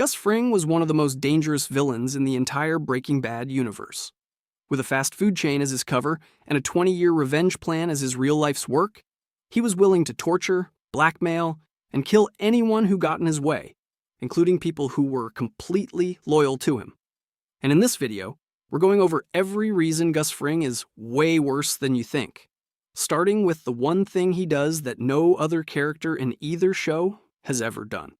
Gus Fring was one of the most dangerous villains in the entire Breaking Bad universe. With a fast food chain as his cover and a 20-year revenge plan as his real-life's work, he was willing to torture, blackmail, and kill anyone who got in his way, including people who were completely loyal to him. And in this video, we're going over every reason Gus Fring is way worse than you think, starting with the one thing he does that no other character in either show has ever done.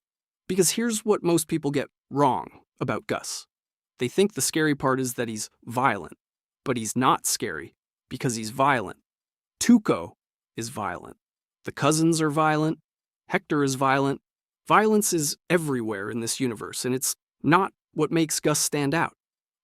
Because here's what most people get wrong about Gus. They think the scary part is that he's violent, but he's not scary because he's violent. Tuco is violent. The cousins are violent. Hector is violent. Violence is everywhere in this universe, and it's not what makes Gus stand out.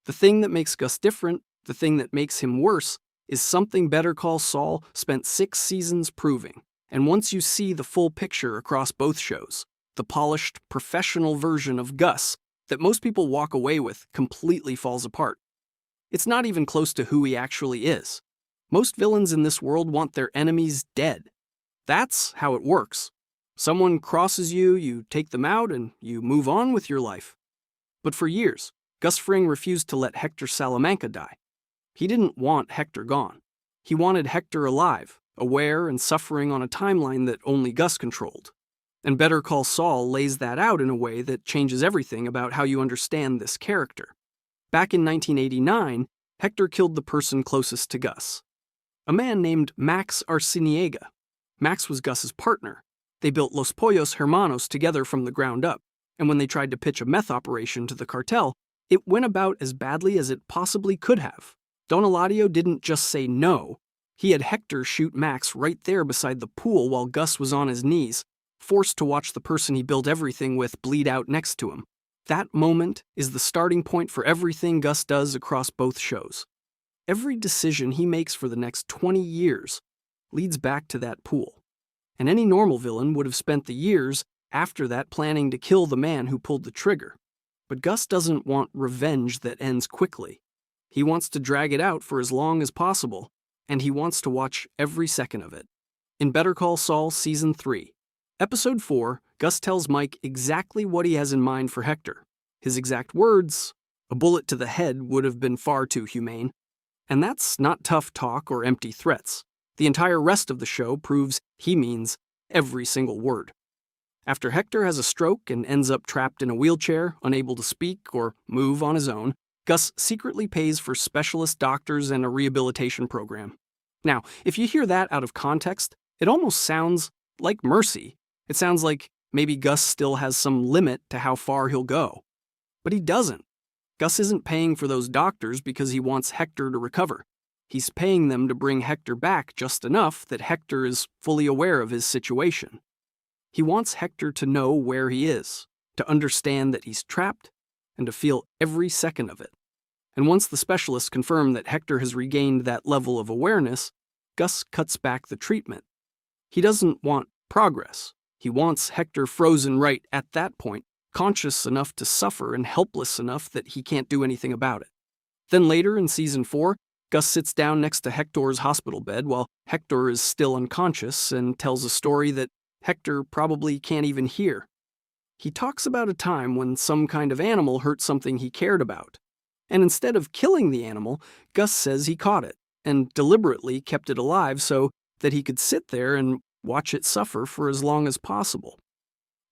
The thing that makes Gus different, the thing that makes him worse, is something Better Call Saul spent 6 seasons proving. And once you see the full picture across both shows, the polished, professional version of Gus that most people walk away with completely falls apart. It's not even close to who he actually is. Most villains in this world want their enemies dead. That's how it works. Someone crosses you, you take them out, and you move on with your life. But for years, Gus Fring refused to let Hector Salamanca die. He didn't want Hector gone. He wanted Hector alive, aware and suffering on a timeline that only Gus controlled. And Better Call Saul lays that out in a way that changes everything about how you understand this character. Back in 1989, Hector killed the person closest to Gus, a man named Max Arciniega. Max was Gus's partner. They built Los Pollos Hermanos together from the ground up, and when they tried to pitch a meth operation to the cartel, it went about as badly as it possibly could have. Don Eladio didn't just say no. He had Hector shoot Max right there beside the pool while Gus was on his knees, forced to watch the person he built everything with bleed out next to him. That moment is the starting point for everything Gus does across both shows. Every decision he makes for the next 20 years leads back to that pool. And any normal villain would have spent the years after that planning to kill the man who pulled the trigger. But Gus doesn't want revenge that ends quickly. He wants to drag it out for as long as possible, and he wants to watch every second of it. In Better Call Saul Season 3, Episode 4, Gus tells Mike exactly what he has in mind for Hector. His exact words, "A bullet to the head would have been far too humane." And that's not tough talk or empty threats. The entire rest of the show proves he means every single word. After Hector has a stroke and ends up trapped in a wheelchair, unable to speak or move on his own, Gus secretly pays for specialist doctors and a rehabilitation program. Now, if you hear that out of context, it almost sounds like mercy. It sounds like maybe Gus still has some limit to how far he'll go. But he doesn't. Gus isn't paying for those doctors because he wants Hector to recover. He's paying them to bring Hector back just enough that Hector is fully aware of his situation. He wants Hector to know where he is, to understand that he's trapped, and to feel every second of it. And once the specialists confirm that Hector has regained that level of awareness, Gus cuts back the treatment. He doesn't want progress. He wants Hector frozen right at that point, conscious enough to suffer and helpless enough that he can't do anything about it. Then later in Season 4, Gus sits down next to Hector's hospital bed while Hector is still unconscious and tells a story that Hector probably can't even hear. He talks about a time when some kind of animal hurt something he cared about. And instead of killing the animal, Gus says he caught it and deliberately kept it alive so that he could sit there and watch it suffer for as long as possible.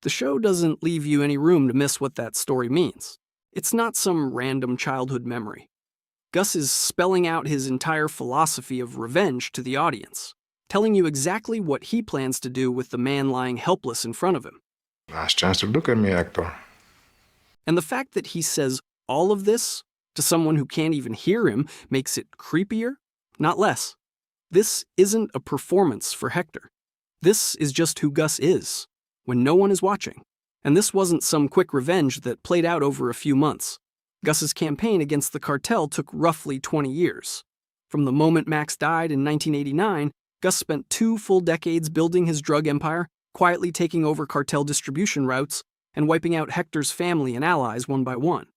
The show doesn't leave you any room to miss what that story means. It's not some random childhood memory. Gus is spelling out his entire philosophy of revenge to the audience, telling you exactly what he plans to do with the man lying helpless in front of him. Last chance to look at me, Hector. And the fact that he says all of this to someone who can't even hear him makes it creepier, not less. This isn't a performance for Hector. This is just who Gus is, when no one is watching. And this wasn't some quick revenge that played out over a few months. Gus's campaign against the cartel took roughly 20 years. From the moment Max died in 1989, Gus spent 2 full decades building his drug empire, quietly taking over cartel distribution routes, and wiping out Hector's family and allies one by one.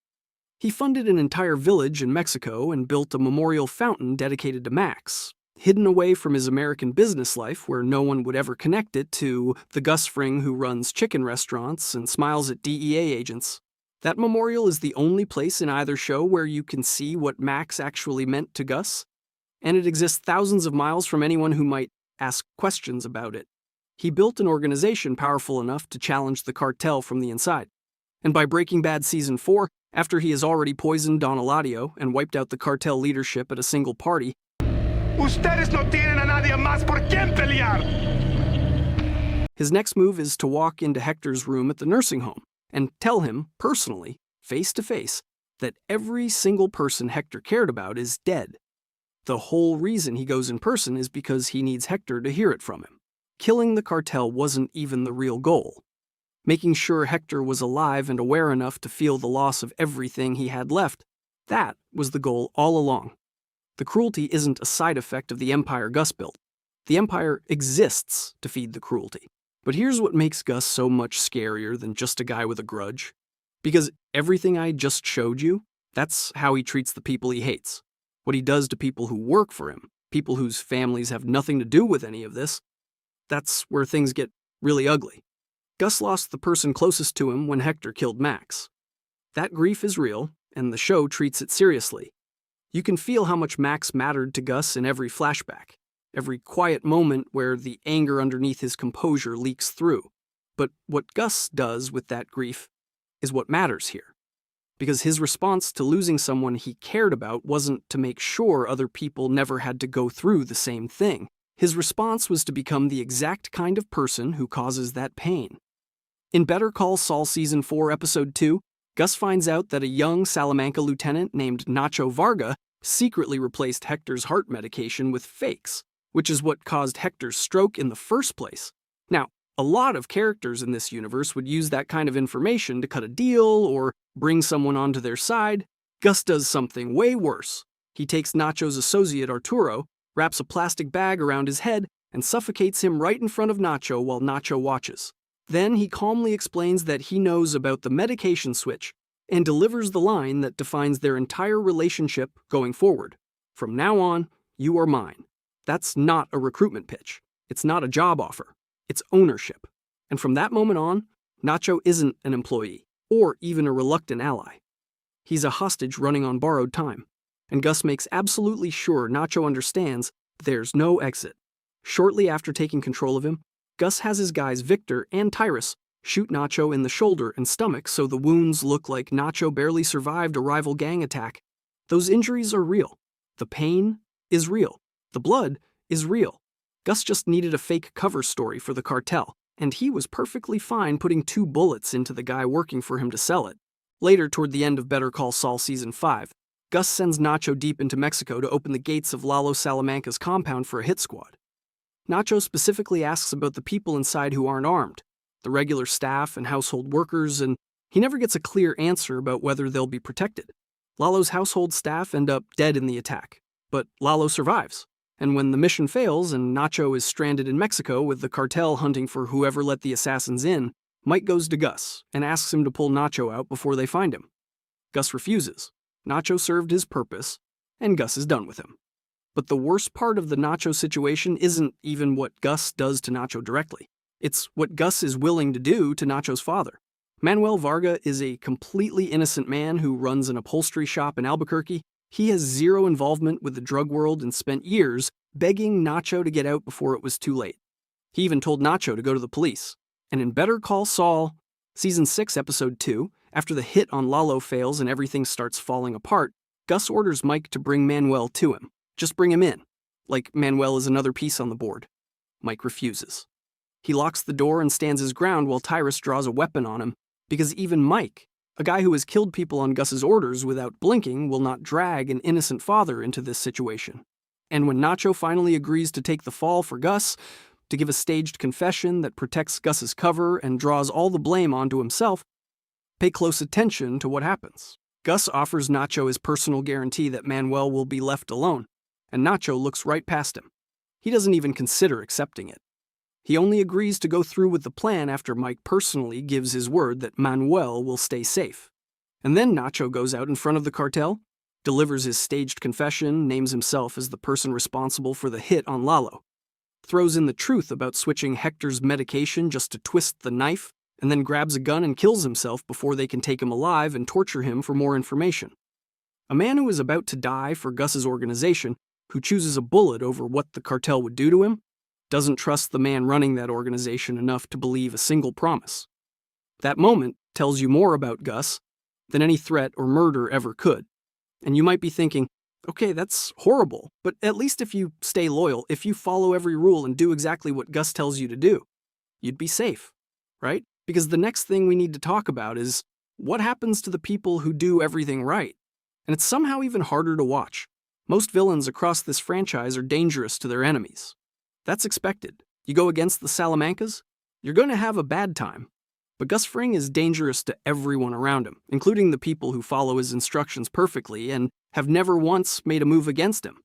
He funded an entire village in Mexico and built a memorial fountain dedicated to Max, hidden away from his American business life where no one would ever connect it to the Gus Fring who runs chicken restaurants and smiles at DEA agents. That memorial is the only place in either show where you can see what Max actually meant to Gus, and it exists thousands of miles from anyone who might ask questions about it. He built an organization powerful enough to challenge the cartel from the inside. And by Breaking Bad Season 4, after he has already poisoned Don Eladio and wiped out the cartel leadership at a single party, Ustedes no tienen a nadie más por quien pelear. His next move is to walk into Hector's room at the nursing home and tell him, personally, face to face, that every single person Hector cared about is dead. The whole reason he goes in person is because he needs Hector to hear it from him. Killing the cartel wasn't even the real goal. Making sure Hector was alive and aware enough to feel the loss of everything he had left, that was the goal all along. The cruelty isn't a side effect of the empire Gus built. The empire exists to feed the cruelty. But here's what makes Gus so much scarier than just a guy with a grudge. Because everything I just showed you, that's how he treats the people he hates. What he does to people who work for him, people whose families have nothing to do with any of this, that's where things get really ugly. Gus lost the person closest to him when Hector killed Max. That grief is real, and the show treats it seriously. You can feel how much Max mattered to Gus in every flashback, every quiet moment where the anger underneath his composure leaks through. But what Gus does with that grief is what matters here. Because his response to losing someone he cared about wasn't to make sure other people never had to go through the same thing. His response was to become the exact kind of person who causes that pain. In Better Call Saul Season 4, Episode 2, Gus finds out that a young Salamanca lieutenant named Nacho Varga secretly replaced Hector's heart medication with fakes, which is what caused Hector's stroke in the first place. Now, a lot of characters in this universe would use that kind of information to cut a deal or bring someone onto their side. Gus does something way worse. He takes Nacho's associate Arturo, wraps a plastic bag around his head, and suffocates him right in front of Nacho while Nacho watches. Then he calmly explains that he knows about the medication switch and delivers the line that defines their entire relationship going forward. From now on, you are mine. That's not a recruitment pitch. It's not a job offer. It's ownership. And from that moment on, Nacho isn't an employee, or even a reluctant ally. He's a hostage running on borrowed time. And Gus makes absolutely sure Nacho understands there's no exit. Shortly after taking control of him, Gus has his guys Victor and Tyrus shoot Nacho in the shoulder and stomach so the wounds look like Nacho barely survived a rival gang attack. Those injuries are real. The pain is real. The blood is real. Gus just needed a fake cover story for the cartel, and he was perfectly fine putting 2 bullets into the guy working for him to sell it. Later, toward the end of Better Call Saul Season 5, Gus sends Nacho deep into Mexico to open the gates of Lalo Salamanca's compound for a hit squad. Nacho specifically asks about the people inside who aren't armed, the regular staff and household workers, and he never gets a clear answer about whether they'll be protected. Lalo's household staff end up dead in the attack, but Lalo survives. And when the mission fails and Nacho is stranded in Mexico with the cartel hunting for whoever let the assassins in, Mike goes to Gus and asks him to pull Nacho out before they find him. Gus refuses. Nacho served his purpose, and Gus is done with him. But the worst part of the Nacho situation isn't even what Gus does to Nacho directly. It's what Gus is willing to do to Nacho's father. Manuel Varga is a completely innocent man who runs an upholstery shop in Albuquerque. He has zero involvement with the drug world and spent years begging Nacho to get out before it was too late. He even told Nacho to go to the police. And in Better Call Saul, Season 6, Episode 2, after the hit on Lalo fails and everything starts falling apart, Gus orders Mike to bring Manuel to him. Just bring him in. Like Manuel is another piece on the board. Mike refuses. He locks the door and stands his ground while Tyrus draws a weapon on him, because even Mike, a guy who has killed people on Gus's orders without blinking, will not drag an innocent father into this situation. And when Nacho finally agrees to take the fall for Gus, to give a staged confession that protects Gus's cover and draws all the blame onto himself, pay close attention to what happens. Gus offers Nacho his personal guarantee that Manuel will be left alone, and Nacho looks right past him. He doesn't even consider accepting it. He only agrees to go through with the plan after Mike personally gives his word that Manuel will stay safe. And then Nacho goes out in front of the cartel, delivers his staged confession, names himself as the person responsible for the hit on Lalo, throws in the truth about switching Hector's medication just to twist the knife and then grabs a gun and kills himself before they can take him alive and torture him for more information. A man who is about to die for Gus's organization, who chooses a bullet over what the cartel would do to him, doesn't trust the man running that organization enough to believe a single promise. That moment tells you more about Gus than any threat or murder ever could. And you might be thinking, okay, that's horrible, but at least if you stay loyal, if you follow every rule and do exactly what Gus tells you to do, you'd be safe, right? Because the next thing we need to talk about is what happens to the people who do everything right. And it's somehow even harder to watch. Most villains across this franchise are dangerous to their enemies. That's expected. You go against the Salamancas, you're going to have a bad time. But Gus Fring is dangerous to everyone around him, including the people who follow his instructions perfectly and have never once made a move against him.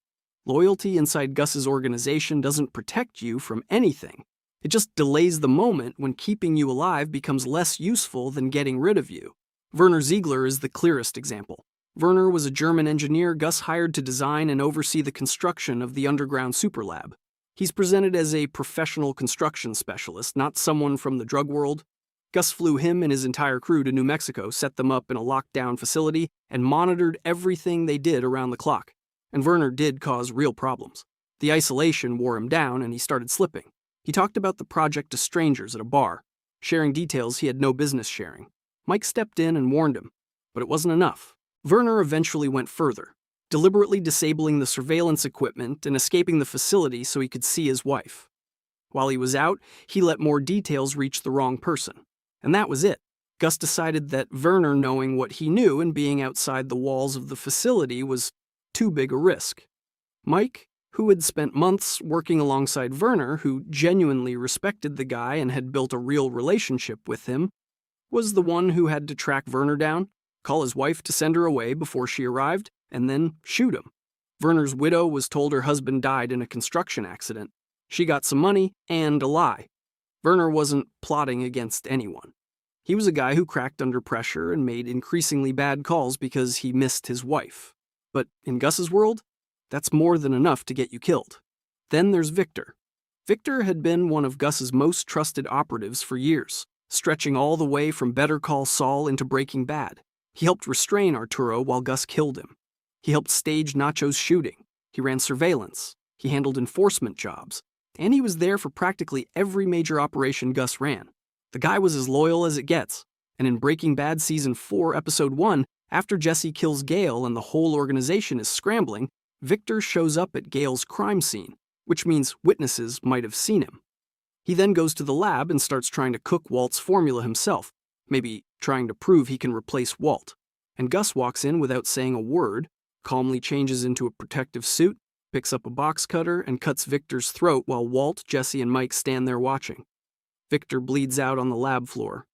Loyalty inside Gus's organization doesn't protect you from anything. It just delays the moment when keeping you alive becomes less useful than getting rid of you. Werner Ziegler is the clearest example. Werner was a German engineer Gus hired to design and oversee the construction of the underground superlab. He's presented as a professional construction specialist, not someone from the drug world. Gus flew him and his entire crew to New Mexico, set them up in a lockdown facility, and monitored everything they did around the clock. And Werner did cause real problems. The isolation wore him down and he started slipping. He talked about the project to strangers at a bar, sharing details he had no business sharing. Mike stepped in and warned him, but it wasn't enough. Werner eventually went further, deliberately disabling the surveillance equipment and escaping the facility so he could see his wife. While he was out, he let more details reach the wrong person. And that was it. Gus decided that Werner knowing what he knew and being outside the walls of the facility was too big a risk. Mike, who had spent months working alongside Werner, who genuinely respected the guy and had built a real relationship with him, was the one who had to track Werner down, call his wife to send her away before she arrived, and then shoot him. Werner's widow was told her husband died in a construction accident. She got some money and a lie. Werner wasn't plotting against anyone. He was a guy who cracked under pressure and made increasingly bad calls because he missed his wife. But in Gus's world, that's more than enough to get you killed. Then there's Victor. Victor had been one of Gus's most trusted operatives for years, stretching all the way from Better Call Saul into Breaking Bad. He helped restrain Arturo while Gus killed him. He helped stage Nacho's shooting. He ran surveillance. He handled enforcement jobs. And he was there for practically every major operation Gus ran. The guy was as loyal as it gets. And in Breaking Bad Season 4, Episode 1, after Jesse kills Gale and the whole organization is scrambling, Victor shows up at Gale's crime scene, which means witnesses might have seen him. He then goes to the lab and starts trying to cook Walt's formula himself, maybe trying to prove he can replace Walt. And Gus walks in without saying a word, calmly changes into a protective suit, picks up a box cutter, and cuts Victor's throat while Walt, Jesse, and Mike stand there watching. Victor bleeds out on the lab floor.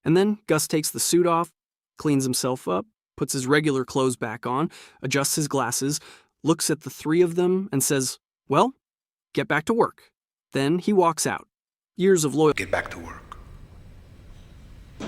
And then Gus takes the suit off, cleans himself up, puts his regular clothes back on, adjusts his glasses, looks at the three of them, and says, "Well, get back to work." Then he walks out. Years of loyal Get back to work.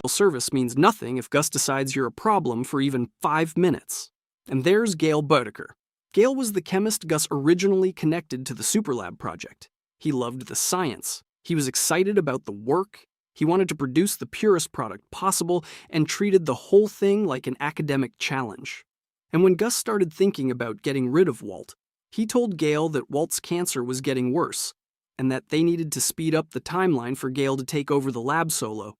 service means nothing if Gus decides you're a problem for even 5 minutes. And there's Gale Boetticher. Gale was the chemist Gus originally connected to the Superlab project. He loved the science. He was excited about the work. He wanted to produce the purest product possible and treated the whole thing like an academic challenge. And when Gus started thinking about getting rid of Walt, he told Gale that Walt's cancer was getting worse and that they needed to speed up the timeline for Gale to take over the lab solo.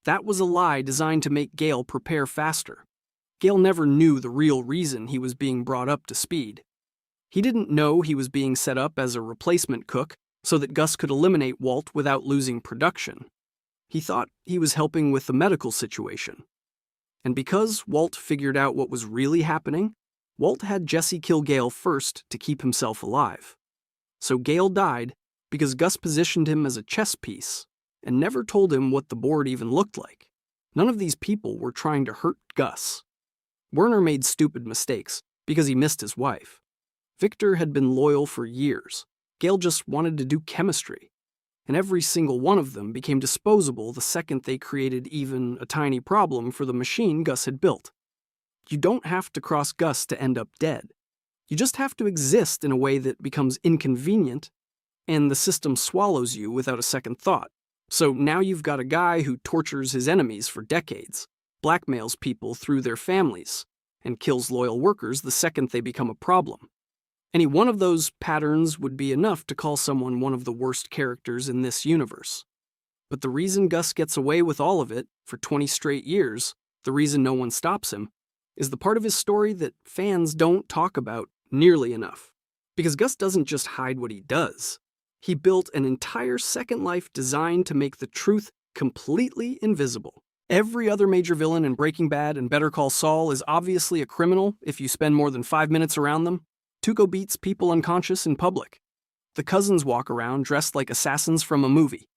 That was a lie designed to make Gale prepare faster. Gale never knew the real reason he was being brought up to speed. He didn't know he was being set up as a replacement cook so that Gus could eliminate Walt without losing production. He thought he was helping with the medical situation. And because Walt figured out what was really happening, Walt had Jesse kill Gale first to keep himself alive. So Gale died because Gus positioned him as a chess piece and never told him what the board even looked like. None of these people were trying to hurt Gus. Werner made stupid mistakes because he missed his wife. Victor had been loyal for years. Gale just wanted to do chemistry. And every single one of them became disposable the second they created even a tiny problem for the machine Gus had built. You don't have to cross Gus to end up dead. You just have to exist in a way that becomes inconvenient, and the system swallows you without a second thought. So now you've got a guy who tortures his enemies for decades, blackmails people through their families, and kills loyal workers the second they become a problem. Any one of those patterns would be enough to call someone one of the worst characters in this universe. But the reason Gus gets away with all of it for 20 straight years, the reason no one stops him, is the part of his story that fans don't talk about nearly enough. Because Gus doesn't just hide what he does. He built an entire second life designed to make the truth completely invisible. Every other major villain in Breaking Bad and Better Call Saul is obviously a criminal if you spend more than 5 minutes around them. Tuco beats people unconscious in public. The cousins walk around dressed like assassins from a movie.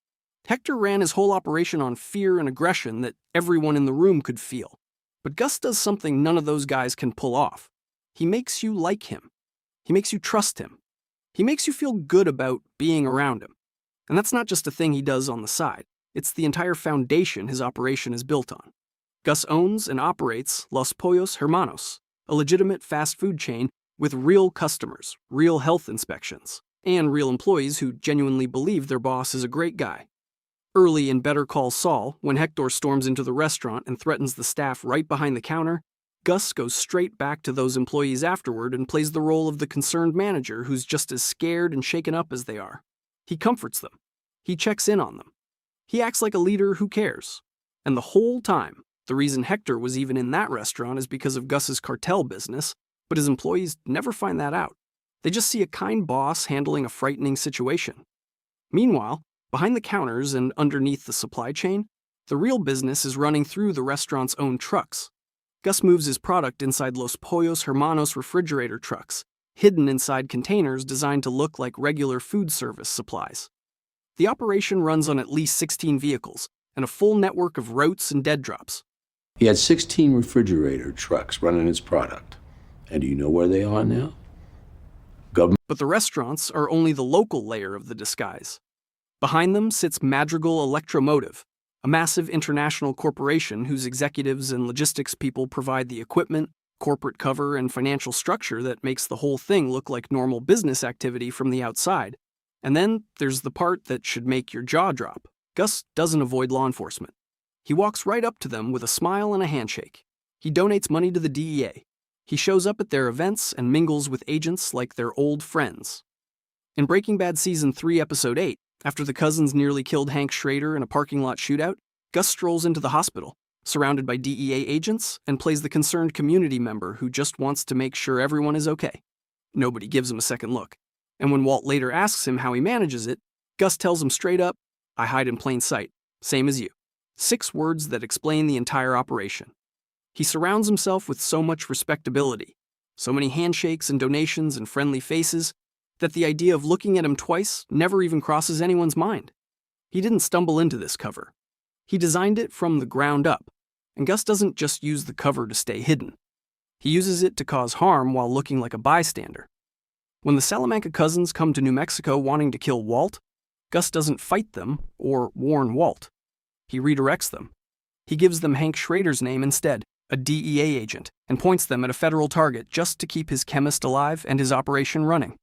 Hector ran his whole operation on fear and aggression that everyone in the room could feel. But Gus does something none of those guys can pull off. He makes you like him. He makes you trust him. He makes you feel good about being around him. And that's not just a thing he does on the side. It's the entire foundation his operation is built on. Gus owns and operates Los Pollos Hermanos, a legitimate fast food chain with real customers, real health inspections, and real employees who genuinely believe their boss is a great guy. Early in Better Call Saul, when Hector storms into the restaurant and threatens the staff right behind the counter, Gus goes straight back to those employees afterward and plays the role of the concerned manager who's just as scared and shaken up as they are. He comforts them. He checks in on them. He acts like a leader who cares. And the whole time, the reason Hector was even in that restaurant is because of Gus's cartel business, but his employees never find that out. They just see a kind boss handling a frightening situation. Meanwhile, behind the counters and underneath the supply chain, the real business is running through the restaurant's own trucks. Gus moves his product inside Los Pollos Hermanos refrigerator trucks, hidden inside containers designed to look like regular food service supplies. The operation runs on at least 16 vehicles and a full network of routes and dead drops. He had 16 refrigerator trucks running his product. And do you know where they are now? But the restaurants are only the local layer of the disguise. Behind them sits Madrigal Electromotive, a massive international corporation whose executives and logistics people provide the equipment, corporate cover, and financial structure that makes the whole thing look like normal business activity from the outside. And then there's the part that should make your jaw drop. Gus doesn't avoid law enforcement. He walks right up to them with a smile and a handshake. He donates money to the DEA. He shows up at their events and mingles with agents like they're old friends. In Breaking Bad Season 3, Episode 8, after the cousins nearly killed Hank Schrader in a parking lot shootout, Gus strolls into the hospital, surrounded by DEA agents, and plays the concerned community member who just wants to make sure everyone is okay. Nobody gives him a second look. And when Walt later asks him how he manages it, Gus tells him straight up, "I hide in plain sight, same as you." 6 words that explain the entire operation. He surrounds himself with so much respectability, so many handshakes and donations and friendly faces, that the idea of looking at him twice never even crosses anyone's mind. He didn't stumble into this cover. He designed it from the ground up, and Gus doesn't just use the cover to stay hidden. He uses it to cause harm while looking like a bystander. When the Salamanca cousins come to New Mexico wanting to kill Walt, Gus doesn't fight them or warn Walt. He redirects them. He gives them Hank Schrader's name instead, a DEA agent, and points them at a federal target just to keep his chemist alive and his operation running.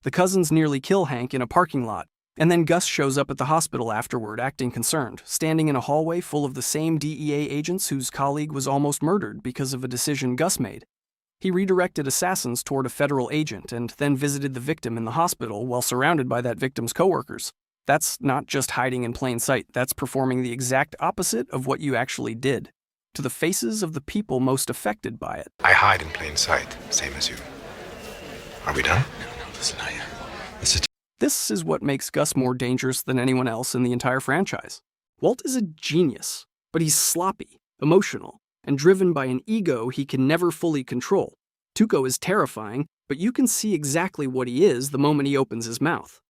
The cousins nearly kill Hank in a parking lot, and then Gus shows up at the hospital afterward acting concerned, standing in a hallway full of the same DEA agents whose colleague was almost murdered because of a decision Gus made. He redirected assassins toward a federal agent and then visited the victim in the hospital while surrounded by that victim's coworkers. That's not just hiding in plain sight, that's performing the exact opposite of what you actually did, to the faces of the people most affected by it. I hide in plain sight, same as you. Are we done? No, listen, This is what makes Gus more dangerous than anyone else in the entire franchise. Walt is a genius, but he's sloppy, emotional, and driven by an ego he can never fully control. Tuco is terrifying, but you can see exactly what he is the moment he opens his mouth.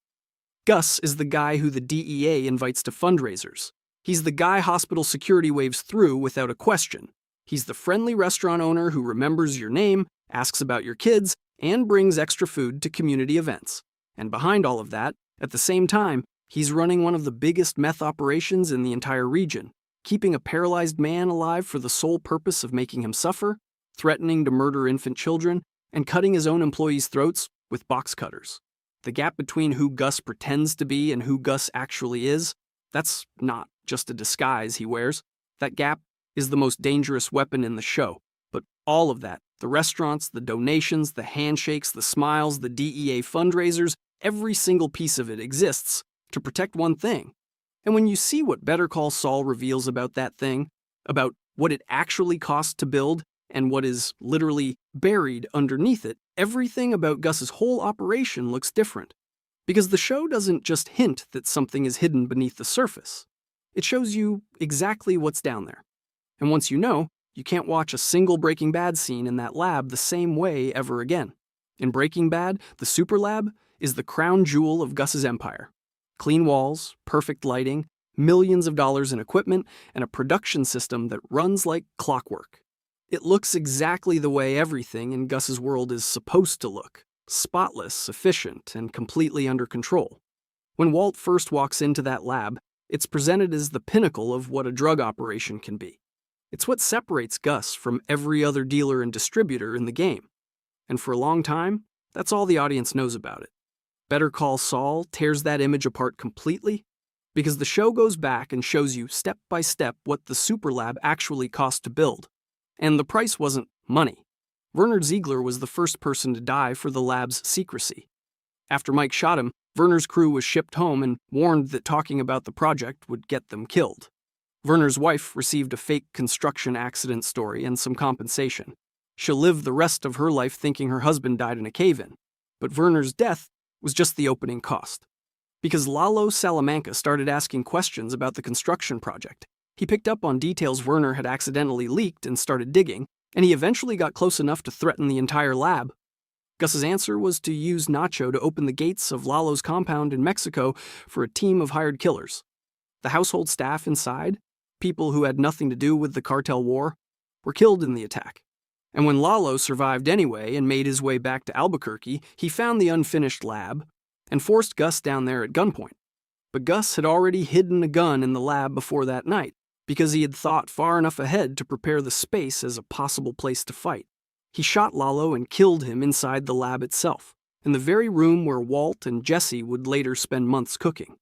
Gus is the guy who the DEA invites to fundraisers. He's the guy hospital security waves through without a question. He's the friendly restaurant owner who remembers your name, asks about your kids, and brings extra food to community events. And behind all of that, at the same time, he's running one of the biggest meth operations in the entire region, keeping a paralyzed man alive for the sole purpose of making him suffer, threatening to murder infant children, and cutting his own employees' throats with box cutters. The gap between who Gus pretends to be and who Gus actually is, That's not just a disguise he wears. That gap is the most dangerous weapon in the show. But all of that, the restaurants, the donations, the handshakes, the smiles, the DEA fundraisers, every single piece of it exists to protect one thing. And when you see what Better Call Saul reveals about that thing, about what it actually costs to build, and what is literally buried underneath it, everything about Gus's whole operation looks different. Because the show doesn't just hint that something is hidden beneath the surface. It shows you exactly what's down there. And once you know, you can't watch a single Breaking Bad scene in that lab the same way ever again. In Breaking Bad, the Super Lab is the crown jewel of Gus's empire. Clean walls, perfect lighting, millions of dollars in equipment, and a production system that runs like clockwork. It looks exactly the way everything in Gus's world is supposed to look. Spotless, efficient, and completely under control. When Walt first walks into that lab, it's presented as the pinnacle of what a drug operation can be. It's what separates Gus from every other dealer and distributor in the game. And for a long time, that's all the audience knows about it. Better Call Saul tears that image apart completely because the show goes back and shows you step by step what the super lab actually cost to build. And the price wasn't money. Werner Ziegler was the first person to die for the lab's secrecy. After Mike shot him, Werner's crew was shipped home and warned that talking about the project would get them killed. Werner's wife received a fake construction accident story and some compensation. She'll live the rest of her life thinking her husband died in a cave-in. But Werner's death was just the opening cost. Because Lalo Salamanca started asking questions about the construction project, he picked up on details Werner had accidentally leaked and started digging, and he eventually got close enough to threaten the entire lab. Gus's answer was to use Nacho to open the gates of Lalo's compound in Mexico for a team of hired killers. The household staff inside, people who had nothing to do with the cartel war, were killed in the attack. And when Lalo survived anyway and made his way back to Albuquerque, he found the unfinished lab and forced Gus down there at gunpoint. But Gus had already hidden a gun in the lab before that night, because he had thought far enough ahead to prepare the space as a possible place to fight. He shot Lalo and killed him inside the lab itself, in the very room where Walt and Jesse would later spend months cooking.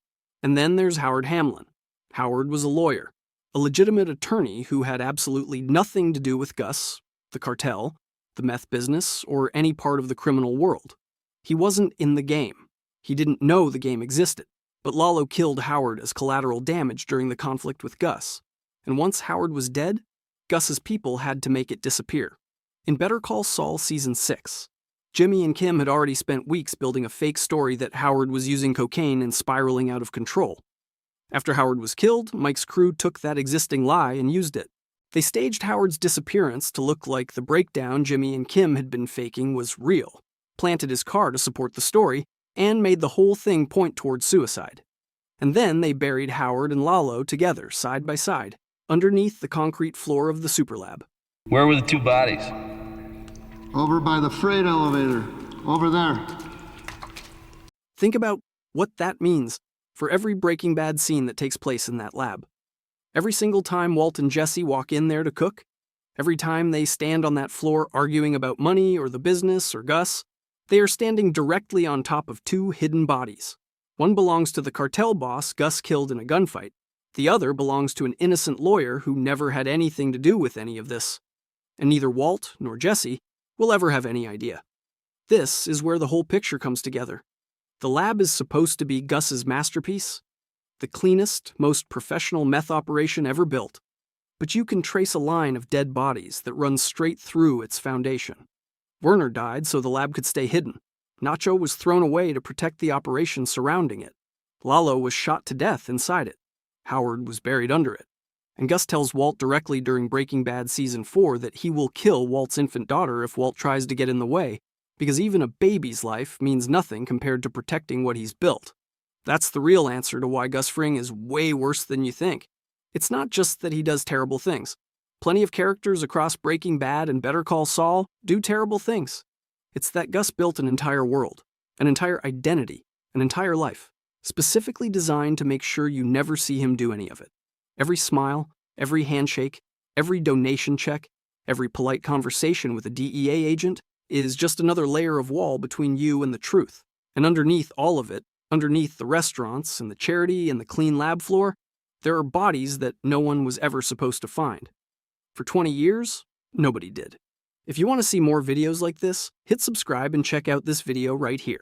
And then there's Howard Hamlin. Howard was a lawyer, a legitimate attorney who had absolutely nothing to do with Gus, the cartel, the meth business, or any part of the criminal world. He wasn't in the game. He didn't know the game existed. But Lalo killed Howard as collateral damage during the conflict with Gus. And once Howard was dead, Gus's people had to make it disappear. In Better Call Saul Season 6, Jimmy and Kim had already spent weeks building a fake story that Howard was using cocaine and spiraling out of control. After Howard was killed, Mike's crew took that existing lie and used it. They staged Howard's disappearance to look like the breakdown Jimmy and Kim had been faking was real, planted his car to support the story, and made the whole thing point towards suicide. And then they buried Howard and Lalo together, side by side, underneath the concrete floor of the superlab. Where were the two bodies? Over by the freight elevator. Over there. Think about what that means for every Breaking Bad scene that takes place in that lab. Every single time Walt and Jesse walk in there to cook, every time they stand on that floor arguing about money or the business or Gus, they are standing directly on top of two hidden bodies. One belongs to the cartel boss Gus killed in a gunfight. The other belongs to an innocent lawyer who never had anything to do with any of this. And neither Walt nor Jesse will ever have any idea. This is where the whole picture comes together. The lab is supposed to be Gus's masterpiece, the cleanest, most professional meth operation ever built. But you can trace a line of dead bodies that runs straight through its foundation. Werner died so the lab could stay hidden. Nacho was thrown away to protect the operation surrounding it. Lalo was shot to death inside it. Howard was buried under it. And Gus tells Walt directly during Breaking Bad Season 4 that he will kill Walt's infant daughter if Walt tries to get in the way, because even a baby's life means nothing compared to protecting what he's built. That's the real answer to why Gus Fring is way worse than you think. It's not just that he does terrible things. Plenty of characters across Breaking Bad and Better Call Saul do terrible things. It's that Gus built an entire world, an entire identity, an entire life, specifically designed to make sure you never see him do any of it. Every smile, every handshake, every donation check, every polite conversation with a DEA agent is just another layer of wall between you and the truth. And underneath all of it, underneath the restaurants and the charity and the clean lab floor, There are bodies that no one was ever supposed to find. For 20 years, nobody did. If you want to see more videos like this, hit subscribe and check out this video right here.